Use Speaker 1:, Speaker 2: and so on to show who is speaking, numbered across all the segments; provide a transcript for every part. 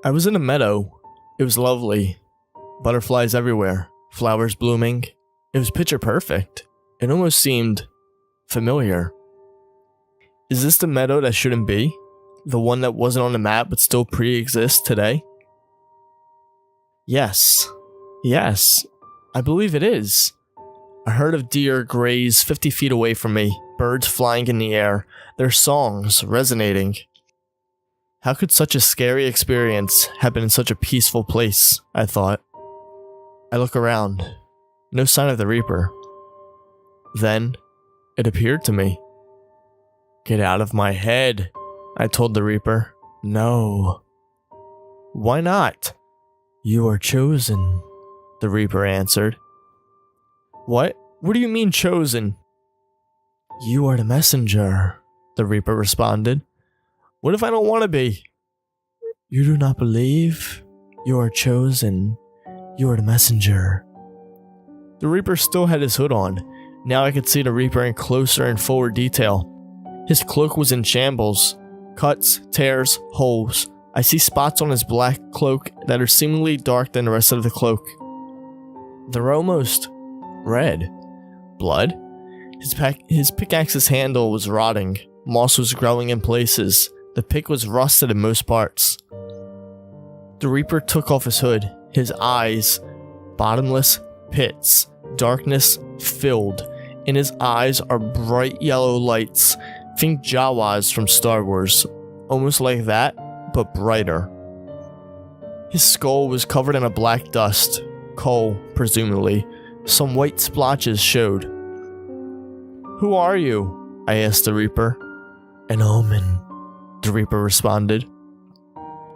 Speaker 1: I was in a meadow. It was lovely. Butterflies everywhere. Flowers blooming. It was picture perfect. It almost seemed familiar. Is this the meadow that shouldn't be? The one that wasn't on the map but still pre-exists today? Yes. Yes. I believe it is. A herd of deer graze 50 feet away from me, birds flying in the air, their songs resonating. How could such a scary experience happen in such a peaceful place, I thought. I look around. No sign of the Reaper. Then, it appeared to me. Get out of my head, I told the Reaper. No. Why not? You are chosen, the Reaper answered. What? What do you mean chosen? You are the messenger, the Reaper responded. What if I don't want to be? You do not believe? You are chosen. You are the messenger. The Reaper still had his hood on. Now I could see the Reaper in closer and fuller detail. His cloak was in shambles. Cuts, tears, holes. I see spots on his black cloak that are seemingly darker than the rest of the cloak. They're almost red. Blood? His pickaxe's handle was rotting. Moss was growing in places. The pick was rusted in most parts. The Reaper took off his hood. His eyes, bottomless pits, darkness filled. In his eyes are bright yellow lights. Think Jawas from Star Wars. Almost like that, but brighter. His skull was covered in a black dust. Coal, presumably. Some white splotches showed. Who are you? I asked the Reaper. An omen, the Reaper responded.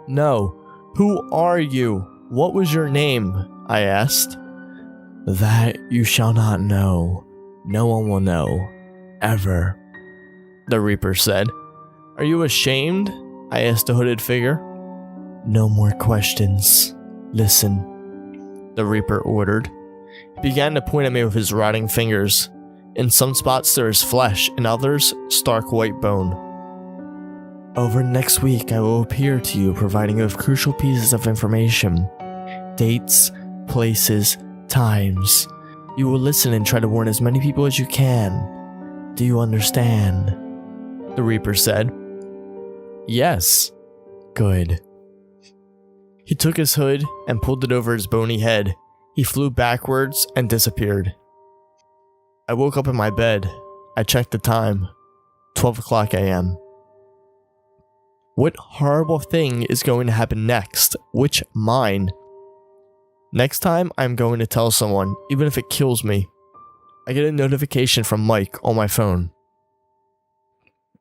Speaker 1: No, who are you? What was your name? I asked. That you shall not know. No one will know. Ever, the Reaper said. Are you ashamed? I asked the hooded figure. No more questions. Listen, the Reaper ordered. He began to point at me with his rotting fingers. In some spots there is flesh, in others, stark white bone. Over next week I will appear to you providing you with crucial pieces of information. Dates, places, times. You will listen and try to warn as many people as you can. Do you understand? The Reaper said. Yes. Good. He took his hood and pulled it over his bony head. He flew backwards and disappeared. I woke up in my bed. I checked the time. 12 o'clock a.m. What horrible thing is going to happen next? Which mine? Next time, I'm going to tell someone, even if it kills me. I get a notification from Mike on my phone.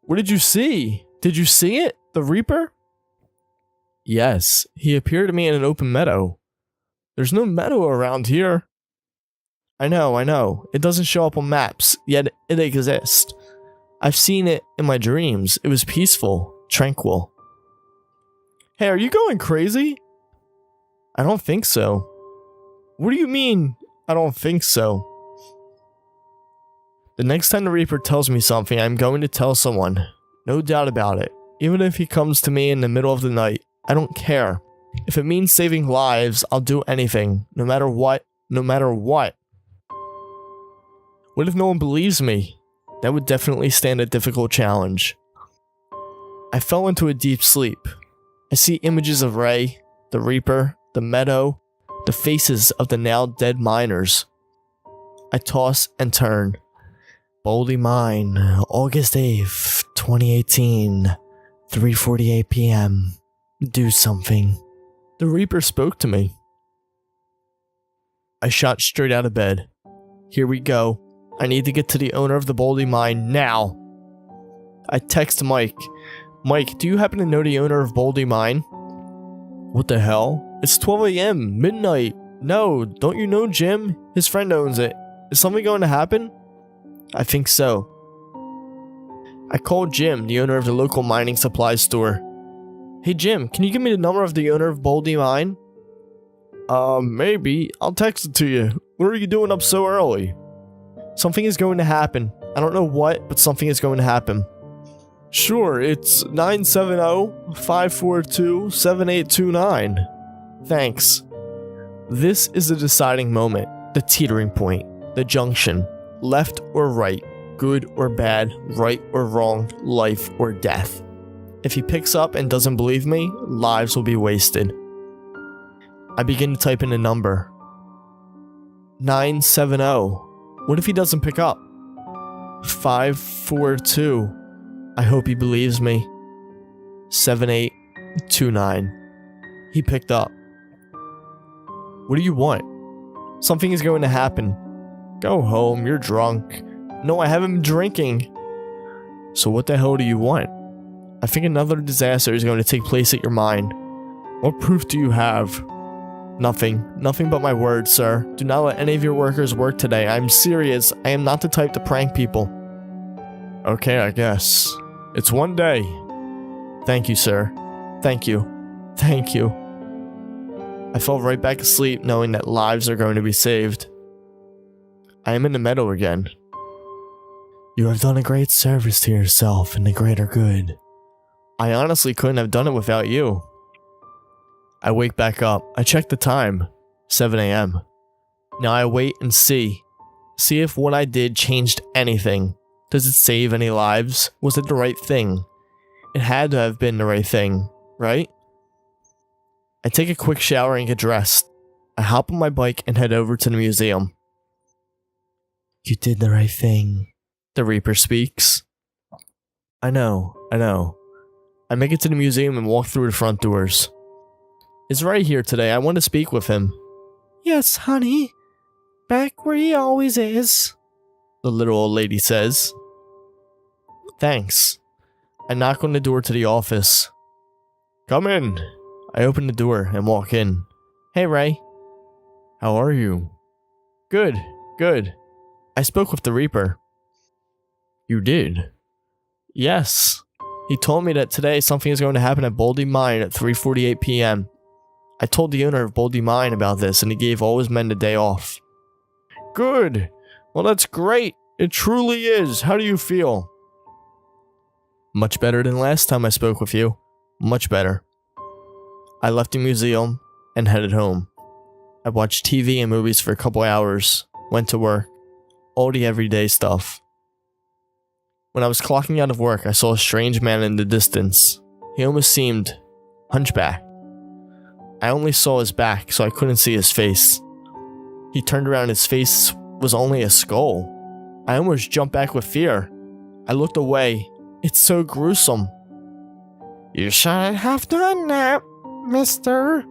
Speaker 1: What did you see? Did you see it? The Reaper? Yes, he appeared to me in an open meadow. There's no meadow around here. I know. It doesn't show up on maps, yet it exists. I've seen it in my dreams. It was peaceful, tranquil. Hey, are you going crazy? I don't think so. What do you mean, I don't think so? The next time the Reaper tells me something, I'm going to tell someone. No doubt about it. Even if he comes to me in the middle of the night, I don't care. If it means saving lives, I'll do anything, no matter what. What if no one believes me? That would definitely stand a difficult challenge. I fell into a deep sleep. I see images of Ray, the Reaper, the meadow, the faces of the now dead miners. I toss and turn. Boldy Mine, August 8th, 2018, 3:48 p.m. Do something. The Reaper spoke to me. I shot straight out of bed. Here we go. I need to get to the owner of the Boldy Mine now. I text Mike. Mike, do you happen to know the owner of Boldy Mine? What the hell? It's 12 a.m., midnight. No, don't you know Jim? His friend owns it. Is something going to happen? I think so. I called Jim, the owner of the local mining supplies store. Hey Jim, can you give me the number of the owner of Boldy Mine? Maybe. I'll text it to you. What are you doing up so early? Something is going to happen. I don't know what, but something is going to happen. Sure, it's 970-542-7829. Thanks. This is the deciding moment, the teetering point, the junction, left or right, good or bad, right or wrong, life or death. If he picks up and doesn't believe me, lives will be wasted. I begin to type in a number. 970. What if he doesn't pick up? 542. I hope he believes me. 7829. He picked up. What do you want? Something is going to happen. Go home, you're drunk. No, I haven't been drinking. So what the hell do you want? I think another disaster is going to take place at your mine. What proof do you have? Nothing. Nothing but my word, sir. Do not let any of your workers work today. I'm serious. I am not the type to prank people. Okay, I guess. It's one day. Thank you, sir. Thank you. Thank you. I fell right back asleep knowing that lives are going to be saved. I am in the meadow again. You have done a great service to yourself and the greater good. I honestly couldn't have done it without you. I wake back up. I check the time. 7 a.m. Now I wait and see. See if what I did changed anything. Does it save any lives? Was it the right thing? It had to have been the right thing, right? I take a quick shower and get dressed. I hop on my bike and head over to the museum. You did the right thing, the Reaper speaks. I know. I make it to the museum and walk through the front doors. He's right here today. I want to speak with him. Yes, honey. Back where he always is, the little old lady says. Thanks. I knock on the door to the office. Come in. I open the door and walk in. Hey, Ray. How are you? Good. I spoke with the Reaper. You did? Yes. He told me that today something is going to happen at Baldy Mine at 3:48 p.m. I told the owner of Baldy Mine about this and he gave all his men the day off. Good. Well, that's great. It truly is. How do you feel? Much better than last time I spoke with you. Much better. I left the museum and headed home. I watched TV and movies for a couple hours, went to work, all the everyday stuff. When I was clocking out of work, I saw a strange man in the distance. He almost seemed hunchbacked. I only saw his back, so I couldn't see his face. He turned around, his face was only a skull. I almost jumped back with fear. I looked away. It's so gruesome. You shouldn't have done that, mister.